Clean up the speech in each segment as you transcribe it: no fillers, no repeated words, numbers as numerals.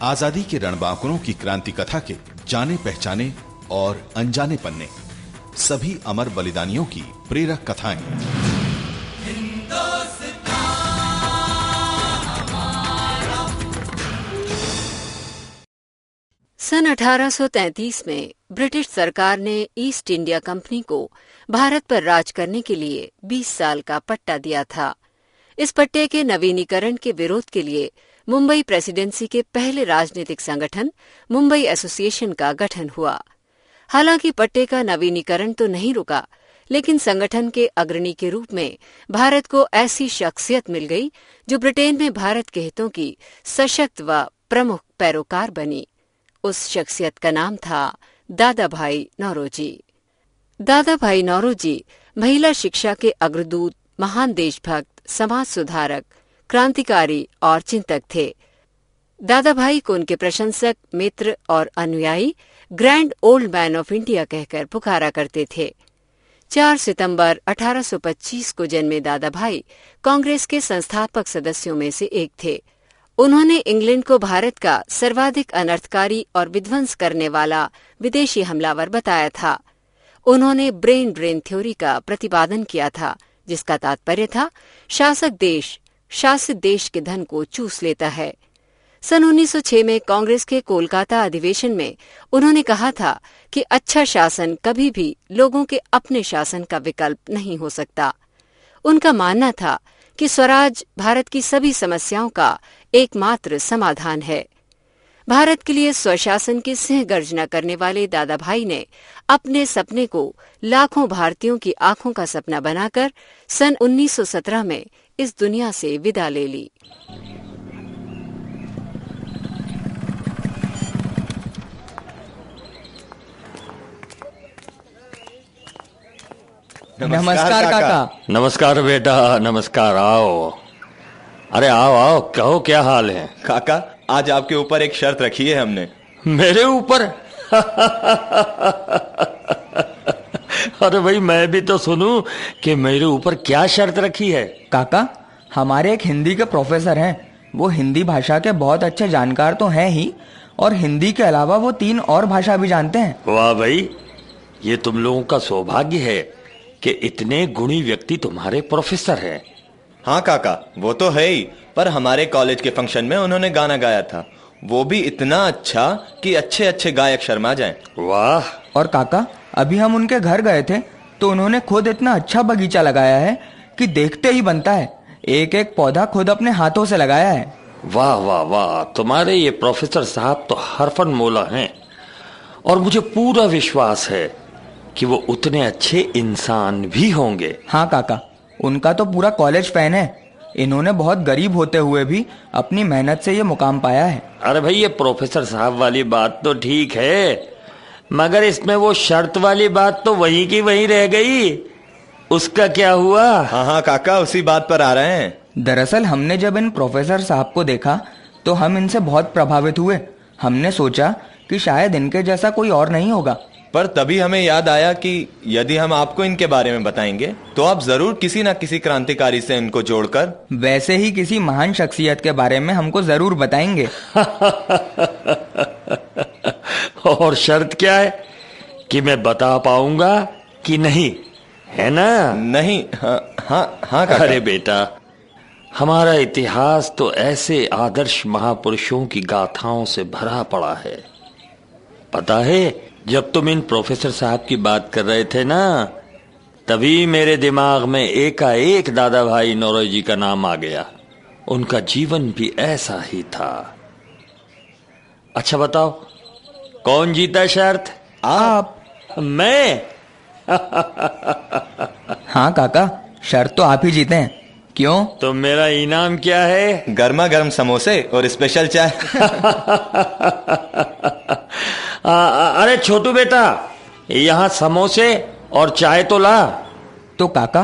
आजादी के रणबांकुरों की क्रांति कथा के जाने पहचाने और अनजाने पन्ने, सभी अमर बलिदानियों की प्रेरक कथाएं। सन 1833 में ब्रिटिश सरकार ने ईस्ट इंडिया कंपनी को भारत पर राज करने के लिए 20 साल का पट्टा दिया था। इस पट्टे के नवीनीकरण के विरोध के लिए मुंबई प्रेसिडेंसी के पहले राजनीतिक संगठन मुंबई एसोसिएशन का गठन हुआ। हालांकि पट्टे का नवीनीकरण तो नहीं रुका, लेकिन संगठन के अग्रणी के रूप में भारत को ऐसी शख्सियत मिल गई जो ब्रिटेन में भारत के हितों की सशक्त व प्रमुख पैरोकार बनी। उस शख्सियत का नाम था दादा भाई नौरोजी। दादा भाई नौरोजी महिला शिक्षा के अग्रदूत, महान देशभक्त, समाज सुधारक, क्रांतिकारी और चिंतक थे। दादा भाई को उनके प्रशंसक, मित्र और अनुयायी grand old man of India कहकर पुकारा करते थे। 4 सितंबर 1825 को जन्मे दादा भाई कांग्रेस के संस्थापक सदस्यों में से एक थे। उन्होंने इंग्लैंड को भारत का सर्वाधिक अनर्थकारी और विध्वंस करने वाला विदेशी हमलावर बताया था। उन्होंने ब्रेन ड्रेन थ्योरी का प्रतिपादन किया था, जिसका तात्पर्य था शासक देश शासित देश के धन को चूस लेता है। सन 1906 में कांग्रेस के कोलकाता अधिवेशन में उन्होंने कहा था कि अच्छा शासन कभी भी लोगों के अपने शासन का विकल्प नहीं हो सकता। उनका मानना था कि स्वराज भारत की सभी समस्याओं का एकमात्र समाधान है। भारत के लिए स्वशासन की सिंह गर्जना करने वाले दादा भाई ने अपने सपने को लाखों भारतीयों की आंखों का सपना बनाकर सन 1917 में इस दुनिया से विदा ले ली। नमस्कार काका। नमस्कार बेटा, नमस्कार। आओ, अरे आओ आओ, कहो क्या हाल है? काका, आज आपके ऊपर एक शर्त रखी है हमने। मेरे ऊपर? अरे भाई, मैं भी तो सुनूं कि मेरे ऊपर क्या शर्त रखी है। काका, हमारे एक हिंदी के प्रोफेसर हैं। वो हिंदी भाषा के बहुत अच्छे जानकार तो हैं ही, और हिंदी के अलावा वो 3 और भाषा भी जानते हैं। वाह भाई, ये तुम लोगों का सौभाग्य है कि इतने गुणी व्यक्ति तुम्हारे प्रोफेसर हैं। हाँ काका, वो तो है ही, पर हमारे कॉलेज के फंक्शन में उन्होंने गाना गाया था, वो भी इतना अच्छा कि अच्छे अच्छे गायक शर्मा जाएं। वाह। और काका, अभी हम उनके घर गए थे तो उन्होंने खुद इतना अच्छा बगीचा लगाया है कि देखते ही बनता है। एक एक पौधा खुद अपने हाथों से लगाया है। वाह वाह वाह, तुम्हारे ये प्रोफेसर साहब तो हरफन मौला हैं, और मुझे पूरा विश्वास है कि वो उतने अच्छे इंसान भी होंगे। हाँ काका, उनका तो पूरा कॉलेज फैन है। इन्होंने बहुत गरीब होते हुए भी अपनी मेहनत से ये मुकाम पाया है। अरे भाई, ये प्रोफेसर साहब वाली बात तो ठीक है, मगर इसमें वो शर्त वाली बात तो वहीं की वहीं रह गई। उसका क्या हुआ? हाँ हाँ काका, उसी बात पर आ रहे हैं। दरअसल हमने जब इन प्रोफेसर साहब को देखा तो हम इनसे बहुत प्रभावित हुए। हमने सोचा कि शायद इनके जैसा कोई और नहीं होगा। पर तभी हमें याद आया कि यदि हम आपको इनके बारे में बताएंगे तो आप जरूर किसी न किसी क्रांतिकारी से इनको जोड़कर वैसे ही किसी महान शख्सियत के बारे में हमको जरूर बताएंगे। और शर्त क्या है कि मैं बता पाऊंगा कि नहीं, है ना? नहीं। हाँ हाँ हाँ काका। अरे बेटा, हमारा इतिहास तो ऐसे आदर्श महापुरुषों की गाथाओं से भरा पड़ा है। पता है, जब तुम इन प्रोफेसर साहब की बात कर रहे थे ना, तभी मेरे दिमाग में एकाएक दादा भाई नौरोजी का नाम आ गया। उनका जीवन भी ऐसा ही था। अच्छा बताओ, कौन जीता शर्त? आप। मैं? हाँ काका, शर्त तो आप ही जीते हैं। क्यों? तो मेरा इनाम क्या है? गर्मा गर्म समोसे और स्पेशल चाय। अरे छोटू बेटा, यहाँ समोसे और चाय तो ला। तो काका,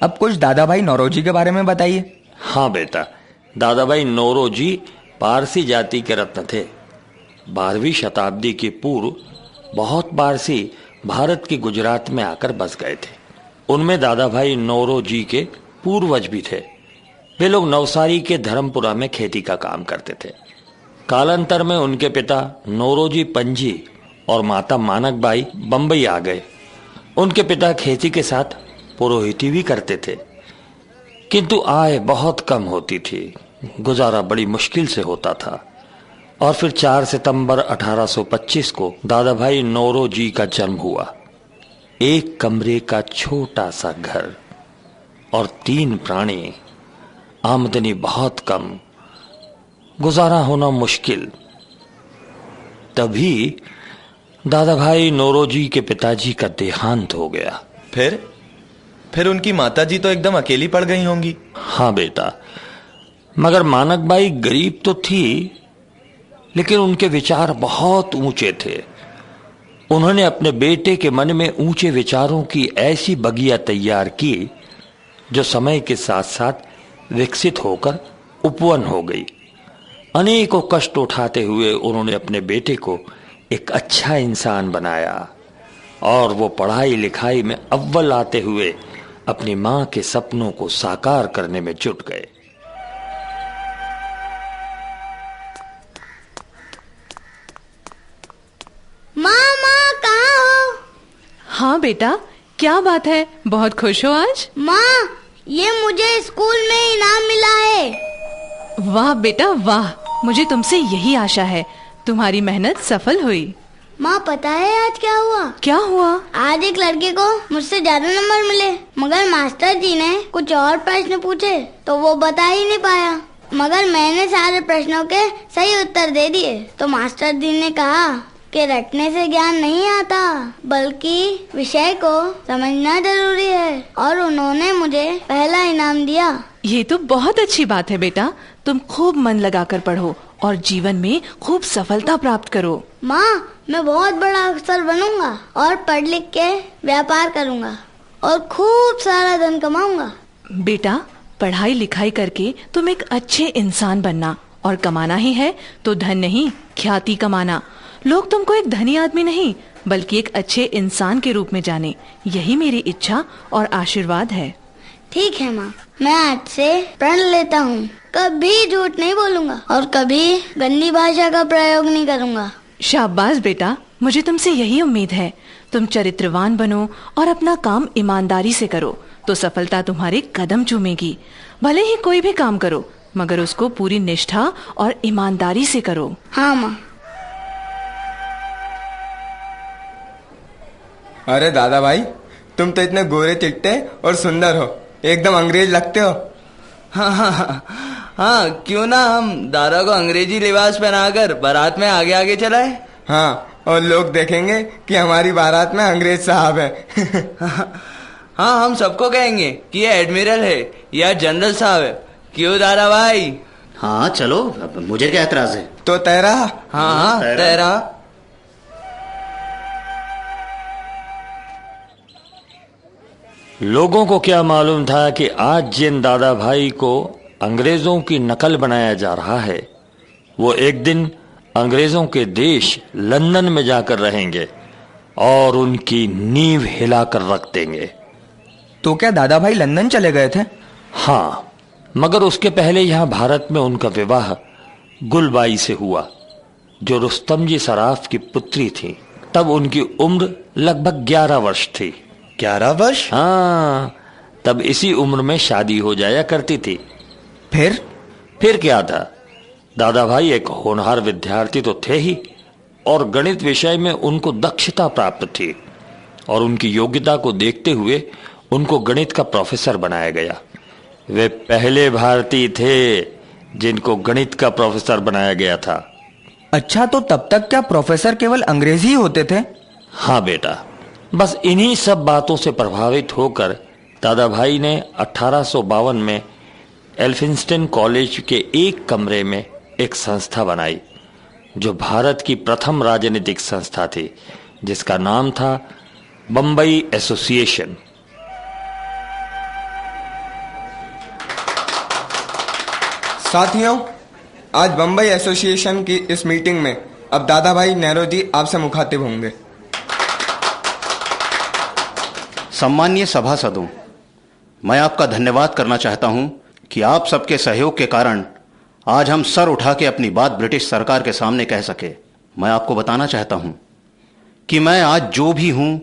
अब कुछ दादा भाई नौरोजी के बारे में बताइए। हाँ बेटा, दादा भाई नौरोजी पारसी जाति के रत्न थे। 12वीं शताब्दी के पूर्व बहुत पारसी भारत के गुजरात में आकर बस गए थे। उनमें दादा भाई नौरोजी के पूर्वज भी थे। वे लोग नवसारी के धर्मपुरा में खेती का काम करते थे। कालांतर में उनके पिता नौरोजी पंजी और माता मानकबाई बंबई आ गए। उनके पिता खेती के साथ पुरोहिती भी करते थे, किंतु आय बहुत कम होती थी, गुजारा बड़ी मुश्किल से होता था। और फिर 4 सितंबर 1825 को दादा भाई नौरोजी का जन्म हुआ। एक कमरे का छोटा सा घर और 3 प्राणी, आमदनी बहुत कम, गुजारा होना मुश्किल। तभी दादा भाई नौरोजी के पिताजी का देहांत हो गया। फिर उनकी माताजी तो एकदम अकेली पड़ गई होंगी। हाँ बेटा, मगर मानकबाई गरीब तो थी, लेकिन उनके विचार बहुत ऊंचे थे। उन्होंने अपने बेटे के मन में ऊंचे विचारों की ऐसी बगिया तैयार की जो समय के साथ साथ विकसित होकर उपवन हो गई। अनेकों कष्ट उठाते हुए उन्होंने अपने बेटे को एक अच्छा इंसान बनाया और वो पढ़ाई लिखाई में अव्वल आते हुए अपनी मां के सपनों को साकार करने में जुट गए। माँ कहाँ हो? हाँ बेटा, क्या बात है, बहुत खुश हो आज? माँ, ये मुझे स्कूल में इनाम मिला है। वाह बेटा वाह, मुझे तुमसे यही आशा है। तुम्हारी मेहनत सफल हुई। माँ पता है आज क्या हुआ? क्या हुआ? आज एक लड़के को मुझसे ज्यादा नंबर मिले, मगर मास्टर जी ने कुछ और प्रश्न पूछे तो वो बता ही नहीं पाया, मगर मैंने सारे प्रश्नों के सही उत्तर दे दिए। तो मास्टर जी ने कहा कि रटने से ज्ञान नहीं आता, बल्कि विषय को समझना जरूरी है, और उन्होंने मुझे पहला इनाम दिया। ये तो बहुत अच्छी बात है बेटा। तुम खूब मन लगाकर पढ़ो और जीवन में खूब सफलता प्राप्त करो। माँ, मैं बहुत बड़ा अफसर बनूंगा और पढ़ लिख के व्यापार करूंगा और खूब सारा धन कमाऊंगा। बेटा, पढ़ाई लिखाई करके तुम एक अच्छे इंसान बनना, और कमाना ही है तो धन नहीं, ख्याति कमाना। लोग तुमको एक धनी आदमी नहीं बल्कि एक अच्छे इंसान के रूप में जाने, यही मेरी इच्छा और आशीर्वाद है। ठीक है माँ, मैं आज से प्रण लेता हूँ, कभी झूठ नहीं बोलूंगा और कभी गंदी भाषा का प्रयोग नहीं करूँगा। शाबाश बेटा, मुझे तुमसे यही उम्मीद है। तुम चरित्रवान बनो और अपना काम ईमानदारी से करो तो सफलता तुम्हारे कदम चूमेगी। भले ही कोई भी काम करो, मगर उसको पूरी निष्ठा और ईमानदारी से करो। हाँ माँ। अरे दादा भाई, तुम तो इतने गोरे चिट्टे और सुंदर हो, एकदम अंग्रेज लगते हो। हाँ, क्यों ना हम दादा को अंग्रेजी लिबास पहनाकर बारात में आगे आगे चलाए। हाँ, और लोग देखेंगे कि हमारी बारात में अंग्रेज साहब है। हाँ, हम सबको कहेंगे कि ये एडमिरल है या जनरल साहब है। क्यों दादा भाई? हाँ चलो, मुझे क्या एतराज है। तो तेरा? हाँ तेरा। लोगों को क्या मालूम था कि आज जिन दादा भाई को अंग्रेजों की नकल बनाया जा रहा है, वो एक दिन अंग्रेजों के देश लंदन में जाकर रहेंगे और उनकी नींव हिलाकर रख देंगे। तो क्या दादा भाई लंदन चले गए थे? हाँ, मगर उसके पहले यहाँ भारत में उनका विवाह गुलबाई से हुआ, जो रुस्तम जी सराफ की पुत्री थी। तब उनकी उम्र लगभग 11 वर्ष थी। 11 वर्ष? हाँ, तब इसी उम्र में शादी हो जाया करती थी। फिर क्या था, दादा भाई एक होनहार विद्यार्थी तो थे ही, और गणित विषय में उनको दक्षता प्राप्त थी, और उनकी योग्यता को देखते हुए उनको गणित का प्रोफेसर बनाया गया। वे पहले भारतीय थे जिनको गणित का प्रोफेसर बनाया गया था। अच्छा, तो तब तक क्या प्रोफेसर केवल अंग्रेज ही होते थे? हाँ बेटा, बस इन्हीं सब बातों से प्रभावित होकर दादा भाई ने 1852 में एल्फिंस्टन कॉलेज के एक कमरे में एक संस्था बनाई, जो भारत की प्रथम राजनीतिक संस्था थी, जिसका नाम था बंबई एसोसिएशन। साथियों, आज बंबई एसोसिएशन की इस मीटिंग में अब दादा भाई नेहरू जी आपसे मुखातिब होंगे। सम्मानीय सभासदों, मैं आपका धन्यवाद करना चाहता हूं कि आप सबके सहयोग के कारण आज हम सर उठा के अपनी बात ब्रिटिश सरकार के सामने कह सके। मैं आपको बताना चाहता हूं कि मैं आज जो भी हूं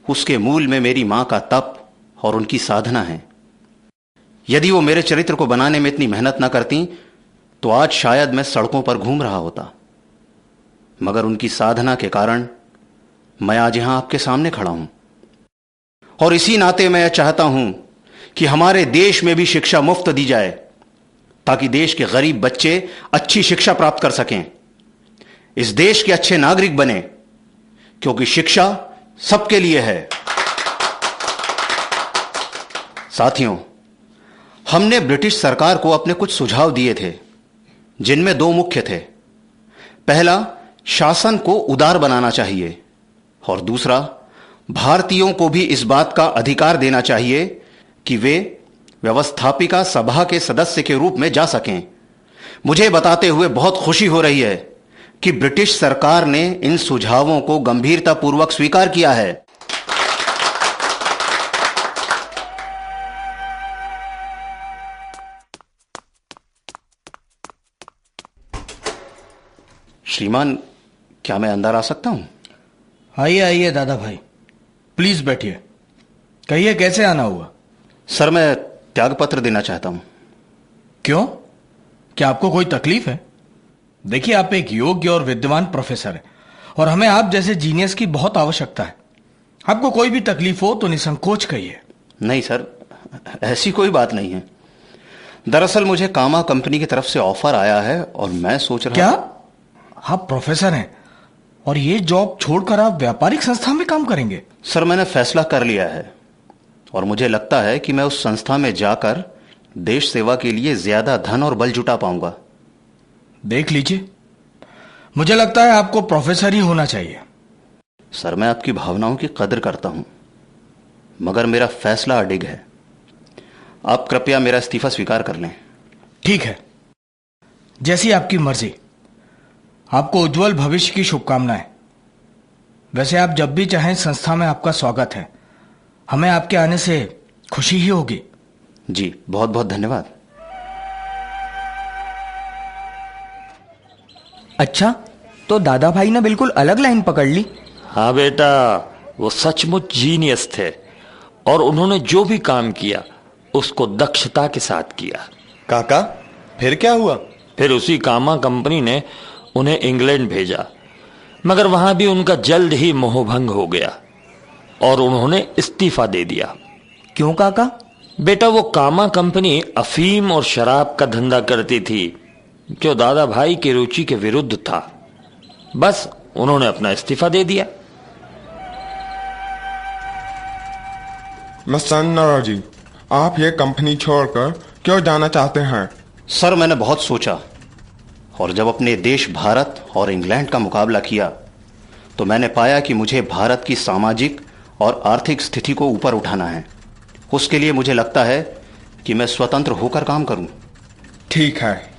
उसके मूल में मेरी मां का तप और उनकी साधना है। यदि वो मेरे चरित्र को बनाने में इतनी मेहनत ना करती तो आज शायद मैं सड़कों पर घूम रहा होता, मगर उनकी साधना के कारण मैं आज यहां आपके सामने खड़ा हूं। और इसी नाते मैं चाहता हूं कि हमारे देश में भी शिक्षा मुफ्त दी जाए ताकि देश के गरीब बच्चे अच्छी शिक्षा प्राप्त कर सकें, इस देश के अच्छे नागरिक बने, क्योंकि शिक्षा सबके लिए है। साथियों, हमने ब्रिटिश सरकार को अपने कुछ सुझाव दिए थे जिनमें दो मुख्य थे। पहला, शासन को उदार बनाना चाहिए और दूसरा, भारतीयों को भी इस बात का अधिकार देना चाहिए कि वे व्यवस्थापिका सभा के सदस्य के रूप में जा सकें। मुझे बताते हुए बहुत खुशी हो रही है कि ब्रिटिश सरकार ने इन सुझावों को गंभीरतापूर्वक स्वीकार किया है। श्रीमान, क्या मैं अंदर आ सकता हूं? आइए आइए दादा भाई, प्लीज बैठिए। कहिए कैसे आना हुआ? सर, मैं त्यागपत्र देना चाहता हूं। क्यों? क्या आपको कोई तकलीफ है? देखिए, आप एक योग्य और विद्वान प्रोफेसर हैं और हमें आप जैसे जीनियस की बहुत आवश्यकता है। आपको कोई भी तकलीफ हो तो निसंकोच कहिए। नहीं सर, ऐसी कोई बात नहीं है। दरअसल मुझे कामा कंपनी की तरफ से ऑफर आया है और मैं सोच रहा। क्या आप प्रोफेसर हैं और ये जॉब छोड़कर आप व्यापारिक संस्था में काम करेंगे? सर, मैंने फैसला कर लिया है और मुझे लगता है कि मैं उस संस्था में जाकर देश सेवा के लिए ज्यादा धन और बल जुटा पाऊंगा। देख लीजिए, मुझे लगता है आपको प्रोफेसर ही होना चाहिए। सर, मैं आपकी भावनाओं की कदर करता हूं, मगर मेरा फैसला अडिग है। आप कृपया मेरा इस्तीफा स्वीकार कर लें। ठीक है, जैसी आपकी मर्जी। आपको उज्जवल भविष्य की शुभकामनाएं। वैसे आप जब भी चाहें संस्था में आपका स्वागत है। हमें आपके आने से खुशी ही होगी। जी, बहुत बहुत धन्यवाद। अच्छा, तो दादा भाई ने बिल्कुल अलग लाइन पकड़ ली। हाँ बेटा, वो सचमुच जीनियस थे और उन्होंने जो भी काम किया उसको दक्षता के साथ किया। काका, फिर क्या हुआ? फिर उसी कामा कंपनी ने उन्हें इंग्लैंड भेजा, मगर वहां भी उनका जल्द ही मोहभंग हो गया और उन्होंने इस्तीफा दे दिया। क्यों काका? बेटा, वो कामा कंपनी अफीम और शराब का धंधा करती थी जो दादा भाई की रुचि के विरुद्ध था। बस उन्होंने अपना इस्तीफा दे दिया। मिस्टर नौरोजी, आप ये कंपनी छोड़कर क्यों जाना चाहते हैं? सर, मैंने बहुत सोचा और जब अपने देश भारत और इंग्लैंड का मुकाबला किया तो मैंने पाया कि मुझे भारत की सामाजिक और आर्थिक स्थिति को ऊपर उठाना है। उसके लिए मुझे लगता है कि मैं स्वतंत्र होकर काम करूं। ठीक है।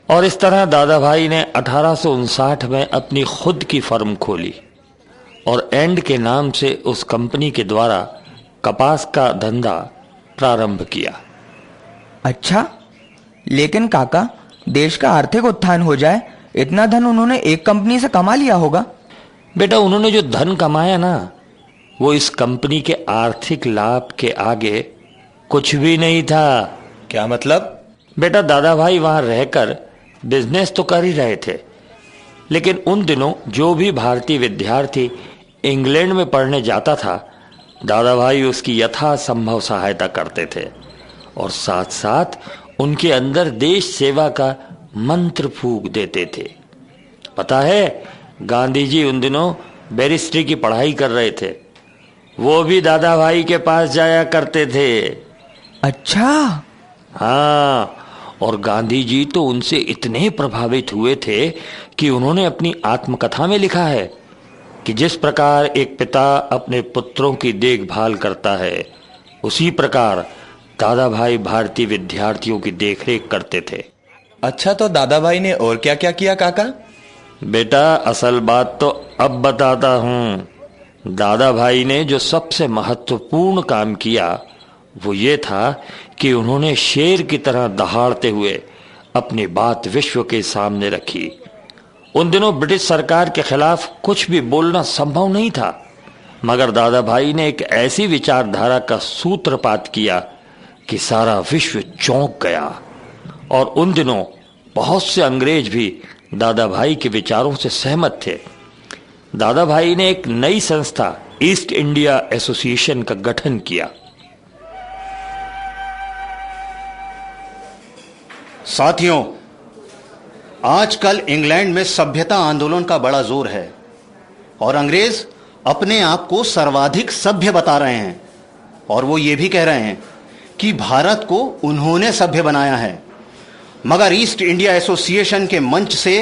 और इस तरह दादा भाई ने 1859 में अपनी खुद की फर्म खोली और एंड के नाम से उस कंपनी के द्वारा कपास का धंधा प्रारंभ किया। अच्छा, लेकिन काका, देश का आर्थिक उत्थान हो जाए, इतना धन उन्होंने एक कंपनी से कमा लिया होगा। बेटा, उन्होंने जो धन कमाया ना, वो इस कंपनी के आर्थिक लाभ के आगे कुछ भी नहीं था। क्या मतलब? बेटा, दादा भाई वहां रहकर बिजनेस तो कर ही रहे थे, लेकिन उन दिनों जो भी भारतीय विद्यार्थी इंग्लैंड में पढ़ने जाता था, दादा भाई उसकी यथासंभव सहायता करते थे और साथ साथ उनके अंदर देश सेवा का मंत्र फूंक देते थे। पता है, गांधी जी उन दिनों बैरिस्ट्री की पढ़ाई कर रहे थे, वो भी दादा भाई के पास जाया करते थे। अच्छा? हाँ, और गांधी जी तो उनसे इतने प्रभावित हुए थे कि उन्होंने अपनी आत्मकथा में लिखा है कि जिस प्रकार एक पिता अपने पुत्रों की देखभाल करता है, उसी प्रकार दादा भाई भारतीय विद्यार्थियों की देखरेख करते थे। अच्छा, तो दादा भाई ने और क्या क्या किया काका? बेटा, असल बात तो अब बताता हूँ। दादा भाई ने जो सबसे महत्वपूर्ण काम किया वो ये था कि उन्होंने शेर की तरह दहाड़ते हुए अपनी बात विश्व के सामने रखी। उन दिनों ब्रिटिश सरकार के खिलाफ कुछ भी बोलना संभव नहीं था, मगर दादा भाई ने एक ऐसी विचारधारा का सूत्रपात किया कि सारा विश्व चौंक गया। और उन दिनों बहुत से अंग्रेज भी दादा भाई के विचारों से सहमत थे। दादा भाई ने एक नई संस्था ईस्ट इंडिया एसोसिएशन का गठन किया। साथियों, आजकल इंग्लैंड में सभ्यता आंदोलन का बड़ा जोर है और अंग्रेज अपने आप को सर्वाधिक सभ्य बता रहे हैं और वो ये भी कह रहे हैं कि भारत को उन्होंने सभ्य बनाया है। मगर ईस्ट इंडिया एसोसिएशन के मंच से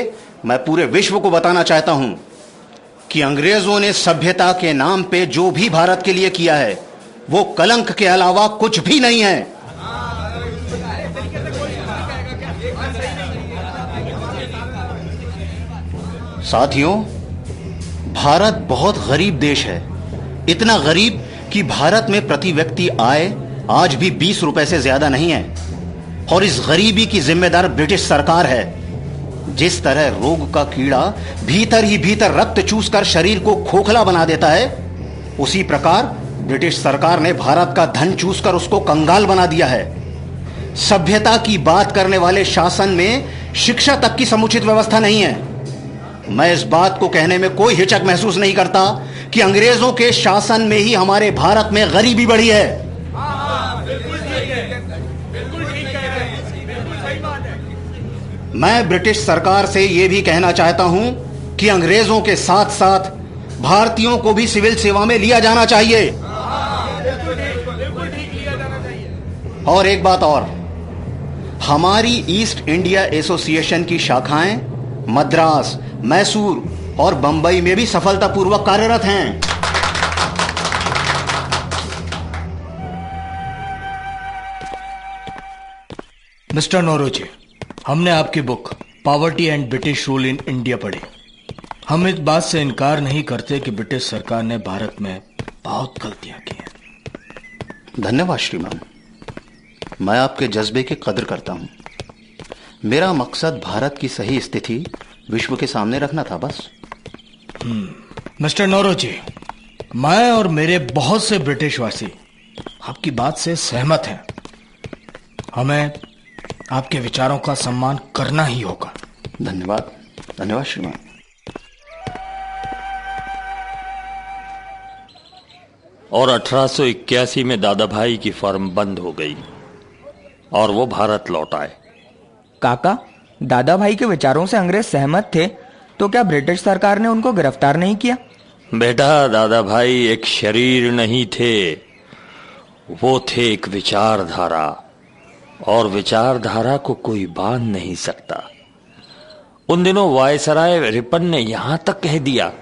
मैं पूरे विश्व को बताना चाहता हूं कि अंग्रेजों ने सभ्यता के नाम पे जो भी भारत के लिए किया है वो कलंक के अलावा कुछ भी नहीं है। साथियों, भारत बहुत गरीब देश है, इतना गरीब कि भारत में प्रति व्यक्ति आय आज भी 20 रुपए से ज्यादा नहीं है और इस गरीबी की जिम्मेदार ब्रिटिश सरकार है। जिस तरह रोग का कीड़ा भीतर ही भीतर रक्त चूसकर शरीर को खोखला बना देता है, उसी प्रकार ब्रिटिश सरकार ने भारत का धन चूसकर उसको कंगाल बना दिया है। सभ्यता की बात करने वाले शासन में शिक्षा तक की समुचित व्यवस्था नहीं है। मैं इस बात को कहने में कोई हिचक महसूस नहीं करता कि अंग्रेजों के शासन में ही हमारे भारत में गरीबी बढ़ी है। मैं ब्रिटिश सरकार से यह भी कहना चाहता हूं कि अंग्रेजों के साथ साथ भारतीयों को भी सिविल सेवा में लिया जाना चाहिए। और एक बात और, हमारी ईस्ट इंडिया एसोसिएशन की शाखाएं मद्रास, मैसूर और बंबई में भी सफलतापूर्वक कार्यरत हैं। मिस्टर नौरोजी, हमने आपकी book poverty and British rule in India पढ़ी। हम इस बात से इनकार नहीं करते कि ब्रिटिश सरकार ने भारत में बहुत गलतियां की हैं। धन्यवाद श्रीमान, मैं आपके जज्बे की कदर करता हूं। मेरा मकसद भारत की सही स्थिति विश्व के सामने रखना था, बस। मिस्टर नौरोजी, मैं और मेरे बहुत से ब्रिटिशवासी आपकी बात से सहमत हैं। हमें आपके विचारों का सम्मान करना ही होगा। धन्यवाद, धन्यवाद श्रीमान। और 1881 में दादा भाई की फर्म बंद हो गई और वो भारत लौट आए। काका, दादा भाई के विचारों से अंग्रेज सहमत थे, तो क्या ब्रिटिश सरकार ने उनको गिरफ्तार नहीं किया? बेटा, दादा भाई एक शरीर नहीं थे, वो थे एक विचारधारा, और विचारधारा को कोई बांध नहीं सकता। उन दिनों वायसराय रिपन ने यहां तक कह दिया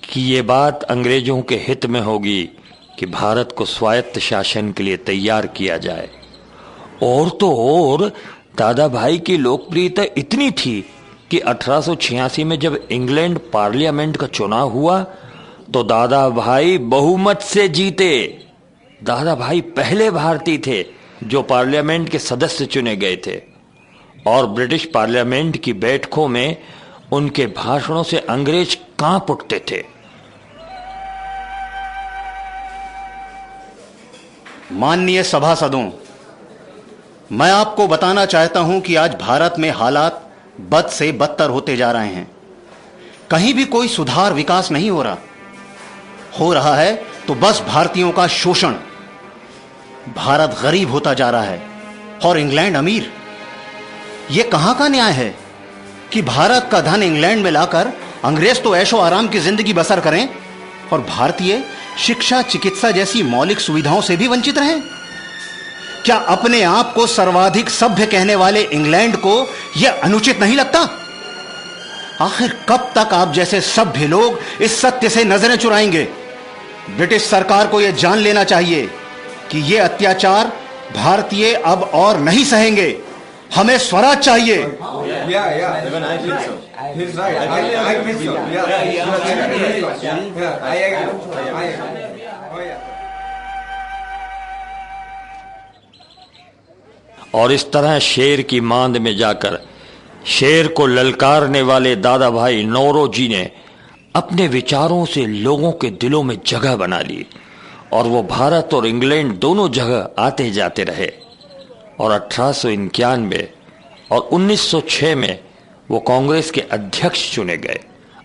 कि ये बात अंग्रेजों के हित में होगी कि भारत को स्वायत्त शासन के लिए तैयार किया जाए। और तो और दादा भाई की लोकप्रियता इतनी थी कि 1886 में जब इंग्लैंड पार्लियामेंट का चुनाव हुआ तो दादा भाई बहुमत से जीते। दादा भाई पहले भारतीय थे जो पार्लियामेंट के सदस्य चुने गए थे और ब्रिटिश पार्लियामेंट की बैठकों में उनके भाषणों से अंग्रेज कांप उठते थे। माननीय सभासदों, मैं आपको बताना चाहता हूं कि आज भारत में हालात बद से बदतर होते जा रहे हैं। कहीं भी कोई सुधार विकास नहीं हो रहा है तो बस भारतीयों का शोषण। भारत गरीब होता जा रहा है और इंग्लैंड अमीर। यह कहां का न्याय है कि भारत का धन इंग्लैंड में लाकर अंग्रेज तो ऐशो आराम की जिंदगी बसर करें और भारतीय शिक्षा, चिकित्सा जैसी मौलिक सुविधाओं से भी वंचित रहें? क्या अपने आप को सर्वाधिक सभ्य कहने वाले इंग्लैंड को यह अनुचित नहीं लगता? आखिर कब तक आप जैसे सभ्य लोग इस सत्य से नजरें चुराएंगे? ब्रिटिश सरकार को यह जान लेना चाहिए कि यह अत्याचार भारतीय अब और नहीं सहेंगे। हमें स्वराज चाहिए। और इस तरह शेर की मांद में जाकर शेर को ललकारने वाले दादा भाई नौरोजी ने अपने विचारों से लोगों के दिलों में जगह बना ली और वो भारत और इंग्लैंड दोनों जगह आते जाते रहे। और 1891 और 1906 में वो कांग्रेस के अध्यक्ष चुने गए।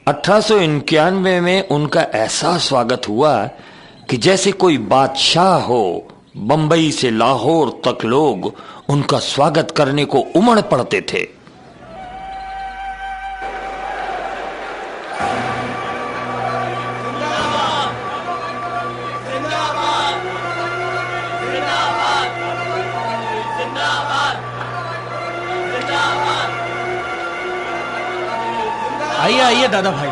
1891 में उनका ऐसा स्वागत हुआ कि जैसे कोई बादशाह हो। बंबई से लाहौर तक लोग उनका स्वागत करने को उमड़ पड़ते थे। आइए आइए दादा भाई।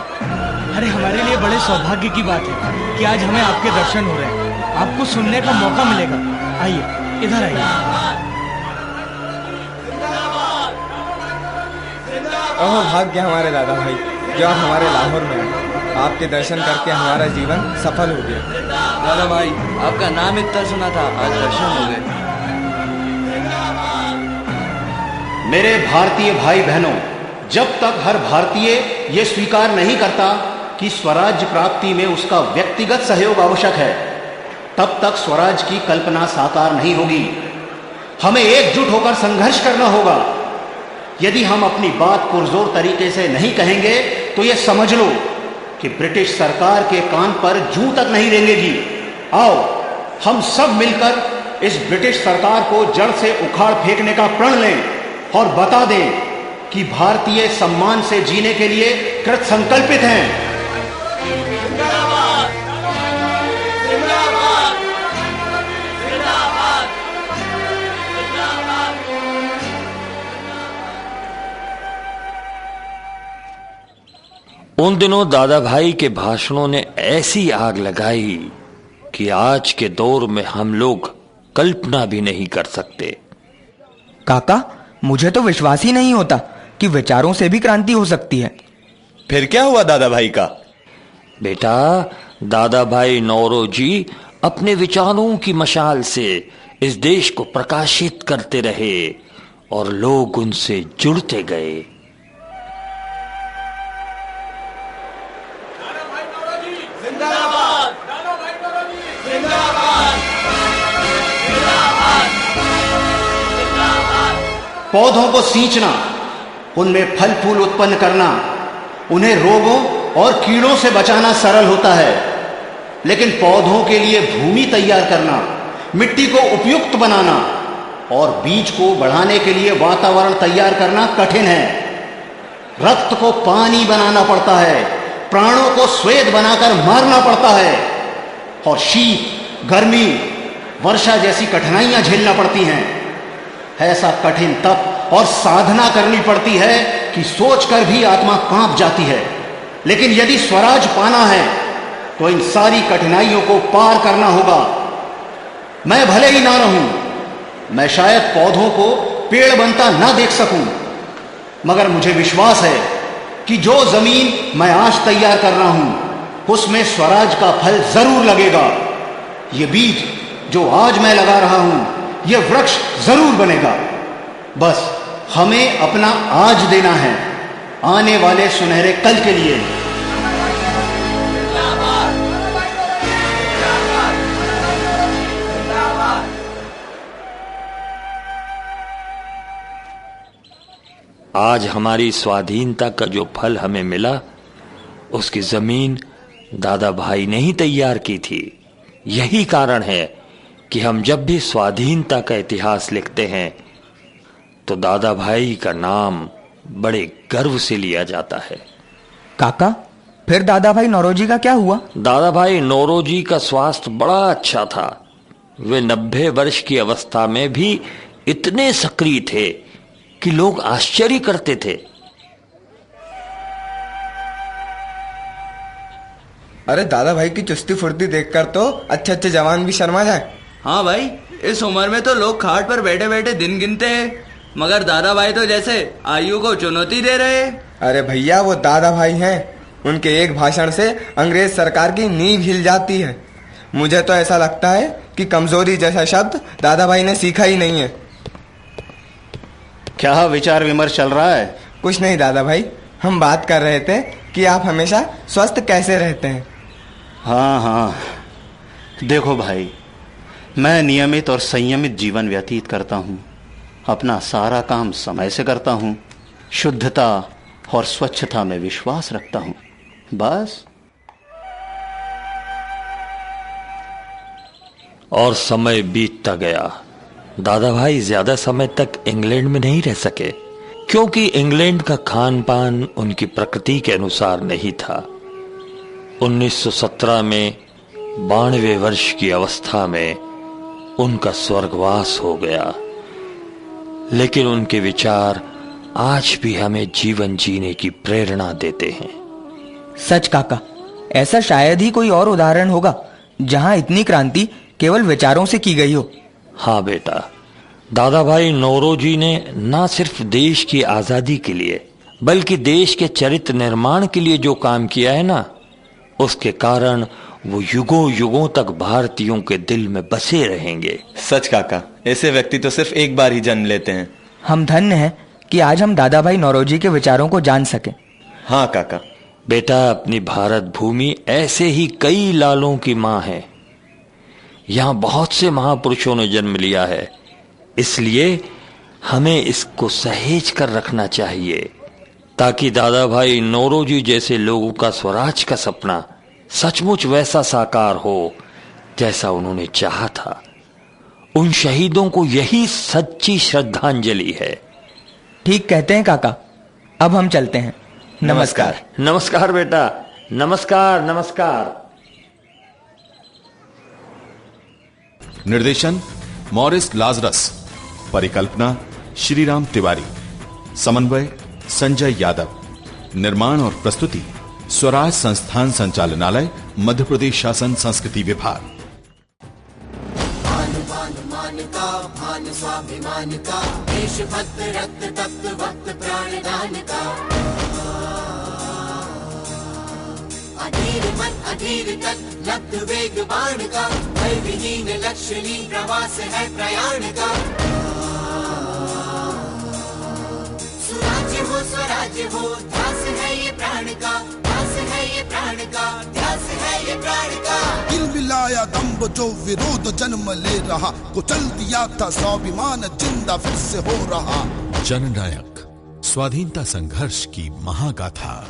अरे हमारे लिए बड़े सौभाग्य की बात है कि आज हमें आपके दर्शन हो रहे हैं, आपको सुनने का मौका मिलेगा। आइए इधर आइए। ओह भाग्य हमारे दादा भाई जो आप हमारे लाहौर में हैं। आपके दर्शन करके हमारा जीवन सफल हो गया। दादा भाई आपका नाम इतना सुना था, आज दर्शन हो गए। मेरे भारतीय भाई बहनों, जब तक हर भारतीय ये स्वीकार नहीं करता कि स्वराज्य प्राप्ति में उसका व्यक्तिगत सहयोग आवश्यक है, तब तक स्वराज की कल्पना साकार नहीं होगी। हमें एकजुट होकर संघर्ष करना होगा। यदि हम अपनी बात पुरजोर तरीके से नहीं कहेंगे तो यह समझ लो कि ब्रिटिश सरकार के कान पर जूं तक नहीं रेंगेगी। आओ हम सब मिलकर इस ब्रिटिश सरकार को जड़ से उखाड़ फेंकने का प्रण लें और बता दें कि भारतीय सम्मान से जीने के लिए कृत संकल्पित हैं। उन दिनों दादा भाई के भाषणों ने ऐसी आग लगाई कि आज के दौर में हम लोग कल्पना भी नहीं कर सकते। काका, मुझे तो विश्वास ही नहीं होता कि विचारों से भी क्रांति हो सकती है। फिर क्या हुआ दादा भाई का? बेटा, दादा भाई नौरोजी अपने विचारों की मशाल से इस देश को प्रकाशित करते रहे और लोग उनसे जुड़ते गए। पौधों को सींचना, उनमें फल फूल उत्पन्न करना, उन्हें रोगों और कीड़ों से बचाना सरल होता है, लेकिन पौधों के लिए भूमि तैयार करना, मिट्टी को उपयुक्त बनाना और बीज को बढ़ाने के लिए वातावरण तैयार करना कठिन है। रक्त को पानी बनाना पड़ता है, प्राणों को श्वेत बनाकर मारना पड़ता है और शीत, गर्मी, वर्षा जैसी कठिनाइयां झेलना पड़ती हैं। ऐसा कठिन तप और साधना करनी पड़ती है कि सोचकर भी आत्मा कांप जाती है। लेकिन यदि स्वराज पाना है तो इन सारी कठिनाइयों को पार करना होगा। मैं भले ही ना रहूं, मैं शायद पौधों को पेड़ बनता ना देख सकूं, मगर मुझे विश्वास है कि जो जमीन मैं आज तैयार कर रहा हूं उसमें स्वराज का फल जरूर लगेगा। ये बीज जो आज मैं लगा रहा हूं, यह वृक्ष जरूर बनेगा। बस हमें अपना आज देना है आने वाले सुनहरे कल के लिए। आज हमारी स्वाधीनता का जो फल हमें मिला, उसकी जमीन दादा भाई ने ही तैयार की थी। यही कारण है कि हम जब भी स्वाधीनता का इतिहास लिखते हैं तो दादा भाई का नाम बड़े गर्व से लिया जाता है। काका, फिर दादा भाई नौरोजी का क्या हुआ? दादा भाई नौरोजी का स्वास्थ्य बड़ा अच्छा था। वे 90 वर्ष की अवस्था में भी इतने सक्रिय थे कि लोग आश्चर्य करते थे। अरे दादा भाई की चुस्ती फुर्ती देखकर तो अच्छे अच्छे जवान भी शर्मा जाए। हाँ भाई, इस उम्र में तो लोग खाट पर बैठे बैठे दिन गिनते हैं, मगर दादा भाई तो जैसे आयु को चुनौती दे रहे हैं। अरे भैया, वो दादा भाई हैं, उनके एक भाषण से अंग्रेज सरकार की नींव हिल जाती है। मुझे तो ऐसा लगता है कि कमजोरी जैसा शब्द दादा भाई ने सीखा ही नहीं है। क्या विचार विमर्श चल रहा है? कुछ नहीं दादा भाई, हम बात कर रहे थे कि आप हमेशा स्वस्थ कैसे रहते हैं। हाँ हाँ, देखो भाई, मैं नियमित और संयमित जीवन व्यतीत करता हूँ। अपना सारा काम समय से करता हूँ। शुद्धता और स्वच्छता में विश्वास रखता हूँ, बस। और समय बीतता गया। दादा भाई ज्यादा समय तक इंग्लैंड में नहीं रह सके, क्योंकि इंग्लैंड का खान पान उनकी प्रकृति के अनुसार नहीं था। 1917 में 92 वर्ष की अवस्था में उनका स्वर्गवास हो गया। लेकिन उनके विचार आज भी हमें जीवन जीने की प्रेरणा देते हैं। सच काका, ऐसा शायद ही कोई और उदाहरण होगा जहां इतनी क्रांति केवल विचारों से की गई हो। हाँ बेटा, दादा भाई नौरोजी ने न सिर्फ देश की आजादी के लिए बल्कि देश के चरित्र निर्माण के लिए जो काम किया है ना, उसके कारण वो युगों युगों तक भारतीयों के दिल में बसे रहेंगे। सच काका, ऐसे व्यक्ति तो सिर्फ एक बार ही जन्म लेते हैं। हम धन्य हैं कि आज हम दादा भाई नौरोजी के विचारों को जान सके। हाँ काका। बेटा, अपनी भारत भूमि ऐसे ही कई लालों की माँ है। यहाँ बहुत से महापुरुषों ने जन्म लिया है, इसलिए हमें इसको सहेज कर रखना चाहिए, ताकि दादा भाई नौरोजी जैसे लोगों का स्वराज का सपना सचमुच वैसा साकार हो जैसा उन्होंने चाहा था। उन शहीदों को यही सच्ची श्रद्धांजलि है। ठीक कहते हैं काका, अब हम चलते हैं। नमस्कार। नमस्कार बेटा, नमस्कार नमस्कार। निर्देशन मॉरिस लाजरस, परिकल्पना श्रीराम तिवारी, समन्वय संजय यादव, निर्माण और प्रस्तुति स्वराज संस्थान संचालनालय, मध्य प्रदेश शासन संस्कृति विभाग। भान स्वाभिमान का, देशभक्त रक्त तप्त वक्त प्राणदान का। अधीर मन अधीर तक लब्ध वेग बाण का, भय विहीन लक्ष्यहीन प्रवास है प्रयाण का। सुराज्य हो स्वराज्य हो, ध्यास है ये प्राण का, ध्यास है ये प्राण का, ध्यास है ये प्राण का। दिल मिलाया दम्भ जो विरोध जन्म ले रहा, कुचल दिया था स्वाभिमान जिंदा फिर से हो रहा। जननायक, स्वाधीनता संघर्ष की महागाथा।